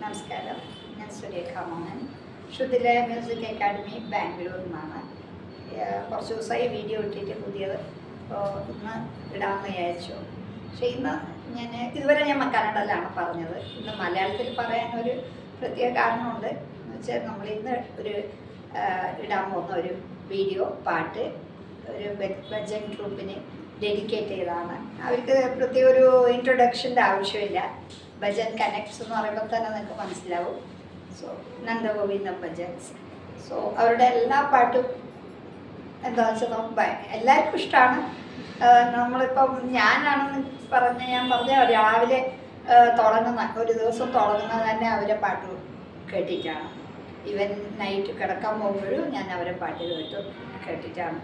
നമസ്കാരം, ഞാൻ Surekha Mohan. Sruthilaya music academy ബാംഗ്ലൂരിൽ നിന്നാണ്. കുറച്ച് ദിവസമായി വീഡിയോ ഇട്ടിട്ട് പുതിയത് ഇന്ന് ഇടാമെന്ന് വിചാരിച്ചു. പക്ഷേ ഇന്ന് ഇതുവരെ ഞാൻ കന്നഡയിലാണ് പറഞ്ഞത്. ഇന്ന് മലയാളത്തിൽ പറയാനൊരു പ്രത്യേക കാരണമുണ്ട്. എന്ന് വെച്ചാൽ നമ്മൾ ഇന്ന് ഇടാൻ പോകുന്ന ഒരു വീഡിയോ പാട്ട് ഒരു ഭജൻ ഗ്രൂപ്പിന് ഡെഡിക്കേറ്റ് ചെയ്തതാണ്. അവർക്ക് പ്രത്യേക ഒരു ഇൻട്രൊഡക്ഷൻ്റെ ആവശ്യമില്ല. ഭജൻ കണക്ട്സ് എന്ന് പറയുമ്പോൾ തന്നെ നിങ്ങൾക്ക് മനസ്സിലാവും. സോ നന്ദഗോവിന്ദം ഭജൻസ്. സോ അവരുടെ എല്ലാ പാട്ടും എന്താണെന്ന് വെച്ചാൽ നമുക്ക് എല്ലാവർക്കും ഇഷ്ടമാണ്. നമ്മളിപ്പം ഞാനാണെന്ന് ഞാൻ പറഞ്ഞ രാവിലെ ഒരു ദിവസം തുടങ്ങുന്നത് തന്നെ അവരെ പാട്ട് കേട്ടിട്ടാണ്. ഈവൻ നൈറ്റ് കിടക്കാൻ പോകുമ്പോഴും ഞാൻ അവരെ പാട്ട് കേട്ടിട്ടാണ്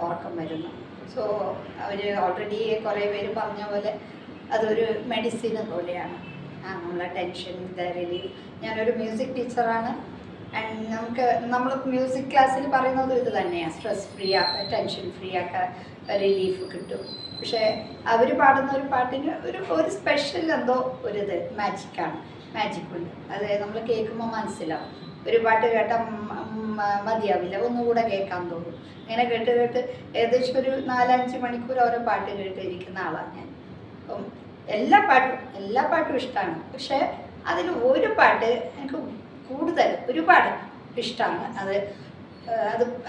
ഉറക്കം വരുന്നത്. സോ അവർ ഓൾറെഡി കുറേ പേര് പറഞ്ഞ പോലെ അതൊരു മെഡിസിന് പോലെയാണ്. നമ്മളെ ടെൻഷൻ റിലീഫ്. ഞാനൊരു മ്യൂസിക് ടീച്ചറാണ്. ആൻഡ് നമ്മൾ മ്യൂസിക് ക്ലാസ്സിൽ പറയുന്നത് ഇത് തന്നെയാണ്. സ്ട്രെസ് ഫ്രീ ആക്കുക, ടെൻഷൻ ഫ്രീ ആക്കുക, റിലീഫ് കിട്ടും. പക്ഷേ അവർ പാടുന്ന ഒരു പാട്ടിന് ഒരു സ്പെഷ്യൽ എന്തോ മാജിക്കുണ്ട്. അത് നമ്മൾ കേൾക്കുമ്പോൾ മനസ്സിലാവും. ഒരു പാട്ട് കേട്ടാൽ മതിയാവില്ല, ഒന്നുകൂടെ കേൾക്കാൻ തോന്നും. ഇങ്ങനെ കേട്ട് ഏകദേശം ഒരു 4-5 മണിക്കൂർ ഓരോ പാട്ട് കേട്ടിരിക്കുന്ന ആളാണ് ഞാൻ. അപ്പം എല്ലാ പാട്ടും ഇഷ്ടമാണ്. പക്ഷേ അതിൽ ഒരു പാട്ട് എനിക്ക് ഒരുപാട് ഇഷ്ടമാണ്.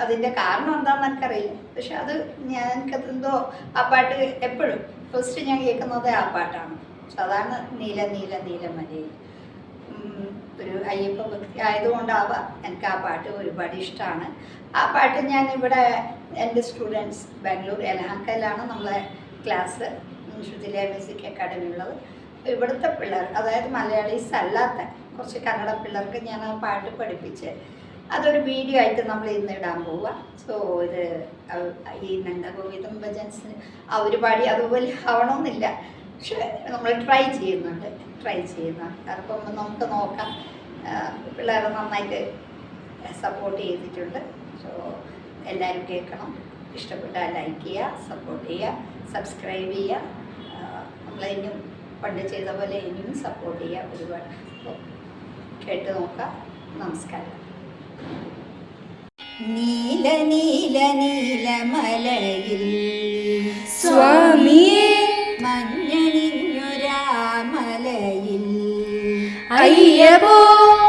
അതിൻ്റെ കാരണം എന്താണെന്ന് എനിക്കറിയില്ല. പക്ഷെ എനിക്കതെന്തോ ആ പാട്ട് എപ്പോഴും ഫസ്റ്റ് ഞാൻ കേൾക്കുന്നത് ആ പാട്ടാണ്. സാധാരണ നീല നീല നീലമലയിൽ ഒരു അയ്യപ്പ ഭക്തി ആയതുകൊണ്ടാവാം എനിക്ക് ആ പാട്ട് ഒരുപാട് ഇഷ്ടമാണ്. ആ പാട്ട് ഞാൻ ഇവിടെ എൻ്റെ സ്റ്റുഡൻസ് ബാംഗ്ലൂർ എലഹങ്കയിലാണ് നമ്മളെ ക്ലാസ്, ശ്രുതിലയ മ്യൂസിക് അക്കാഡമി ഉള്ളത്. ഇവിടുത്തെ പിള്ളേർ, അതായത് മലയാളീസ് അല്ലാത്ത കുറച്ച് കന്നഡ പിള്ളേർക്ക് ഞാൻ ആ പാട്ട് പഠിപ്പിച്ച് അതൊരു വീഡിയോ ആയിട്ട് നമ്മൾ ഇന്ന് ഇടാൻ പോവുക. സോ ഇത് ഈ നന്ദഗോവിന്ദം ഭജൻസിന് അവർ പാടി അതുപോലെ ആവണമെന്നില്ല. പക്ഷെ നമ്മൾ ട്രൈ ചെയ്യുന്നുണ്ട്. അതിപ്പം നമുക്ക് നോക്കാം. പിള്ളേരെ നന്നായിട്ട് സപ്പോർട്ട് ചെയ്തിട്ടുണ്ട്. സോ എല്ലാവരും കേൾക്കണം. ഇഷ്ടപ്പെട്ടാൽ ലൈക്ക് ചെയ്യുക, സപ്പോർട്ട് ചെയ്യുക, സബ്സ്ക്രൈബ് ചെയ്യുക. നമ്മളിനും പണ്ട് ചെയ്ത പോലെ ഇനിയും സപ്പോർട്ട് ചെയ്യുക. ഒരുപാട് കേട്ട് നോക്കാം. നമസ്കാരം. നീല നീല നീലമലയിൽ സ്വാമിയേ മഞ്ഞണിഞ്ഞൊരാമലയിൽ അയ്യപ്പോ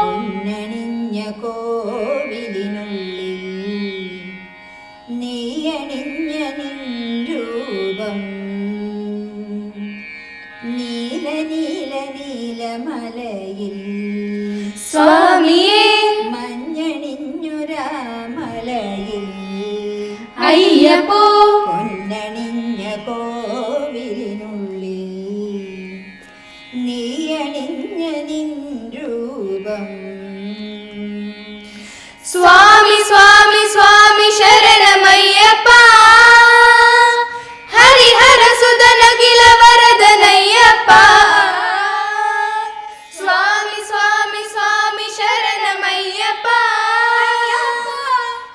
പൊന്നണിഞ്ഞ കോവിലിനുള്ളിൽ നീയണിഞ്ഞ നിൻ രൂപം നീല നീല നീലമലയിൽ സ്വാമിയേ മഞ്ഞണിഞ്ഞൊരാമലയിൽ അയ്യപ്പോ പൊന്നണിഞ്ഞ കോവിലിനുള്ളിൽ നീയണിഞ്ഞ നിൻ രൂപം സ്വാമി സ്വാമി സ്വാമി ശരണമയ്യപ്പ ഹരിഹര സുതനകില വരദനയ്യപ്പ സ്വാമി സ്വാമി സ്വാമി ശരണമയ്യപ്പ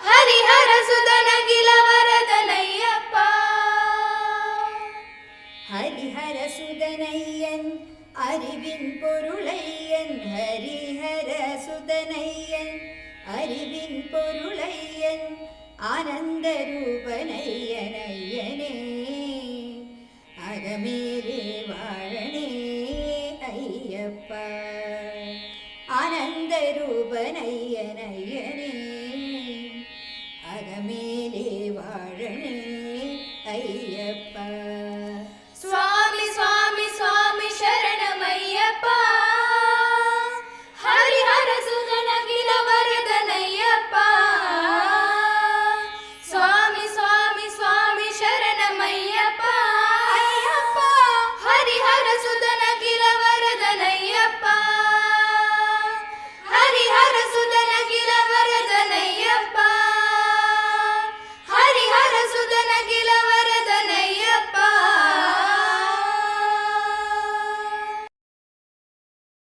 ഹരിഹര സുതനകില വരദനയ്യപ്പ ഹരിഹരസുതനയ്യൻ അറിവിൻ പൊരുളയ്യൻ ഹരിഹരസുതനയ്യൻ അറിവിൻ പൊരുളയ്യൻ ആനന്ദരൂപനയ്യനയ്യനേ അകമേലെ വാഴണേ അയ്യപ്പ ആനന്ദരൂപനയ്യനയ്യനേ അകമേലെ വാഴണേ അയ്യപ്പ.